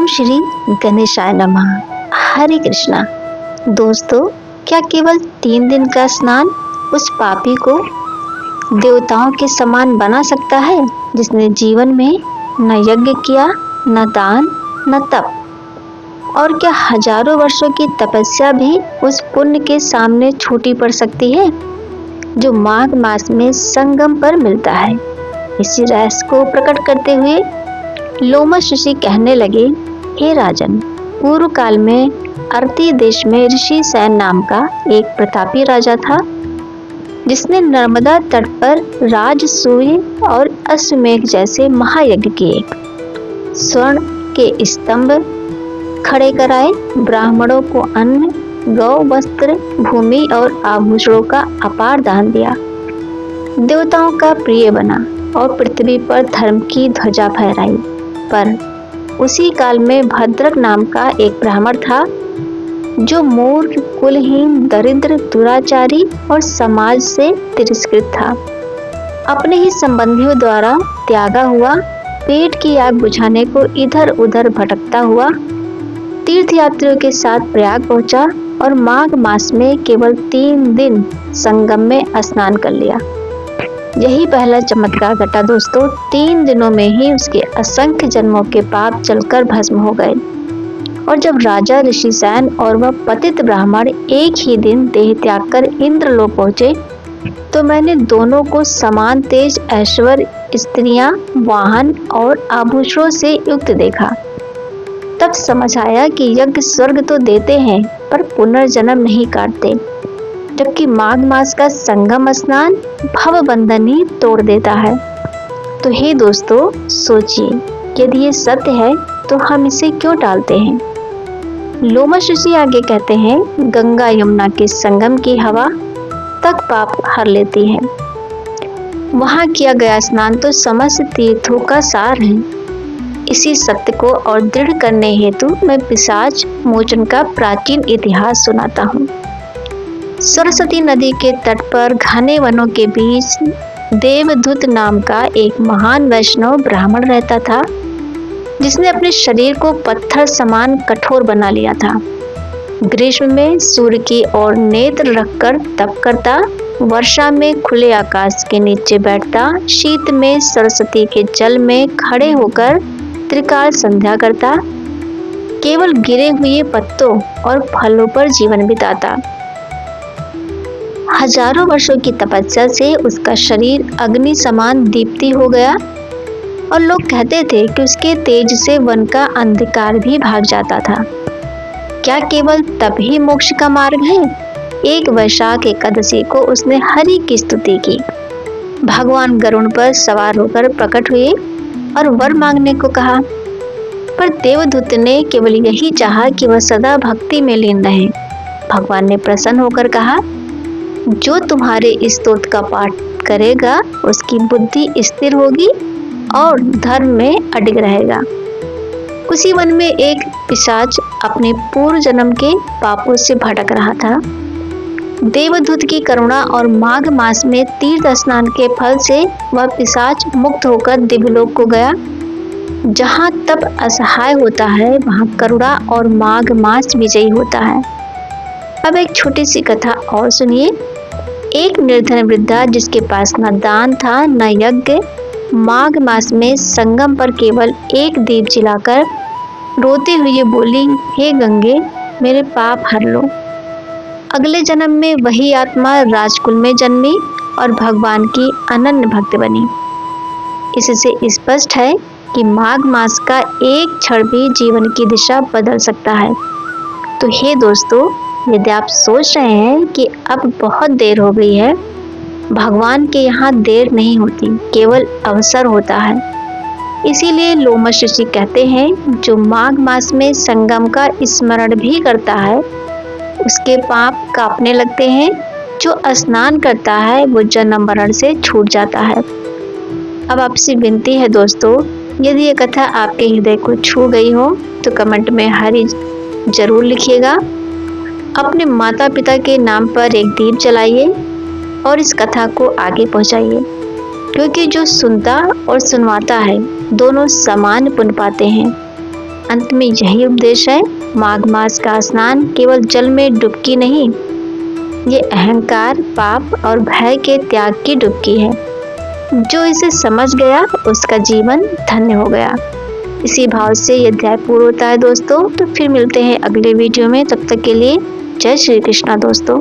ओम श्री गणेशाय नमः। हरे कृष्णा। दोस्तों, क्या केवल 3 दिन का स्नान उस पापी को देवताओं के समान बना सकता है जिसने जीवन में न यज्ञ किया, न दान, न तप? और क्या हजारों वर्षों की तपस्या भी उस पुण्य के सामने छोटी पड़ सकती है जो माघ मास में संगम पर मिलता है? इसी रहस्य को प्रकट करते हुए लोमश ऋषि कहने लगे, हे राजन, पूर्व काल में अरती देश में ऋषि सैन नाम का एक प्रतापी राजा था जिसने नर्मदा तट पर राजसूय और अश्वमेघ जैसे महायज्ञ किए, स्वर्ण के स्तंभ खड़े कराए, ब्राह्मणों को अन्न, गौ, वस्त्र, भूमि और आभूषणों का अपार दान दिया, देवताओं का प्रिय बना और पृथ्वी पर धर्म की ध्वजा फहराई। पर उसी काल में भद्रक नाम का एक ब्राह्मण था जो मूर्ख, कुलहीन, दरिद्र, दुराचारी और समाज से तिरस्कृत था। अपने ही संबंधियों द्वारा त्यागा हुआ, पेट की आग बुझाने को इधर उधर भटकता हुआ तीर्थयात्रियों के साथ प्रयाग पहुंचा और माघ मास में केवल 3 दिन संगम में स्नान कर लिया। यही पहला चमत्कार घटा दोस्तों। 3 दिनों में ही उसके असंख्य जन्मों के पाप जलकर भस्म हो गए। और जब राजा ऋषिसैन और वह पतित ब्राह्मण एक ही दिन देह त्याग कर इंद्रलोक पहुंचे तो मैंने दोनों को समान तेज, ऐश्वर्य, स्त्रियां, वाहन और आभूषणों से युक्त देखा। तब समझ आया कि यज्ञ स्वर्ग तो देते हैं पर पुनर्जन्म नहीं काटते, जबकि माघ मास का संगम स्नान भव बंधन ही तोड़ देता है। तो हे दोस्तों, सोचिए, यदि ये सत्य है तो हम इसे क्यों टालते हैं? लोमश ऋषि आगे कहते हैं, गंगा यमुना के संगम की हवा तक पाप हर लेती है। वहां किया गया स्नान तो समस्त तीर्थों का सार है। इसी सत्य को और दृढ़ करने हेतु मैं पिशाच मोचन का प्राचीन इतिहास सुनाता हूँ। सरस्वती नदी के तट पर घने वनों के बीच देवदूत नाम का एक महान वैष्णव ब्राह्मण रहता था जिसने अपने शरीर को पत्थर समान कठोर बना लिया था। ग्रीष्म में सूर्य की ओर नेत्र रखकर तप करता, वर्षा में खुले आकाश के नीचे बैठता, शीत में सरस्वती के जल में खड़े होकर त्रिकाल संध्या करता, केवल गिरे हुए पत्तों और फलों पर जीवन बिताता। हजारों वर्षों की तपस्या से उसका शरीर अग्नि समान दीप्ति हो गया और लोग कहते थे कि उसके तेज से वन का अंधकार भी भाग जाता था। क्या केवल तप ही मोक्ष का मार्ग है? एक वैशाख एकादशी को उसने हरि की स्तुति की। भगवान गरुड़ पर सवार होकर प्रकट हुए और वर मांगने को कहा, पर देवदूत ने केवल यही चाहा कि वह सदा भक्ति में लीन रहे। भगवान ने प्रसन्न होकर कहा, जो तुम्हारे इस स्तोत्र का पाठ करेगा उसकी बुद्धि स्थिर होगी और धर्म में अडिग रहेगा। उसी वन में एक पिशाच अपने पूर्व जन्म के पापों से भटक रहा था। देवदूत की करुणा और माघ मास में तीर्थ स्नान के फल से वह पिशाच मुक्त होकर दिव्यलोक को गया। जहाँ तप असहाय होता है वहाँ करुणा और माघ मास विजयी होता है। अब एक छोटी सी कथा और सुनिए। एक निर्धन वृद्धा जिसके पास न दान था न यज्ञ, माघ मास में संगम पर केवल एक दीप जलाकर रोते हुए बोली, हे गंगे, मेरे पाप हर लो। अगले जन्म में वही आत्मा राजकुल में जन्मी और भगवान की अनन्य भक्त बनी। इससे स्पष्ट है कि माघ मास का एक क्षण भी जीवन की दिशा बदल सकता है। तो हे दोस्तों, यदि आप सोच रहे हैं कि अब बहुत देर हो गई है, भगवान के यहाँ देर नहीं होती, केवल अवसर होता है। इसीलिए लोमश ऋषि कहते हैं, जो माघ मास में संगम का स्मरण भी करता है उसके पाप कांपने लगते हैं। जो स्नान करता है वो जन्म मरण से छूट जाता है। अब आपसे विनती है दोस्तों, यदि ये कथा आपके हृदय को छू गई हो तो कमेंट में हरि जरूर लिखिएगा। अपने माता पिता के नाम पर एक दीप जलाइए और इस कथा को आगे पहुंचाइए, क्योंकि जो सुनता और सुनवाता है दोनों समान पुण्य पाते हैं। अंत में यही उपदेश है, माघ मास का स्नान केवल जल में डुबकी नहीं, ये अहंकार, पाप और भय के त्याग की डुबकी है। जो इसे समझ गया उसका जीवन धन्य हो गया। इसी भाव से यह अध्याय पूर्ण होता है दोस्तों। तो फिर मिलते हैं अगले वीडियो में, तब तक के लिए जय श्री कृष्णा दोस्तों।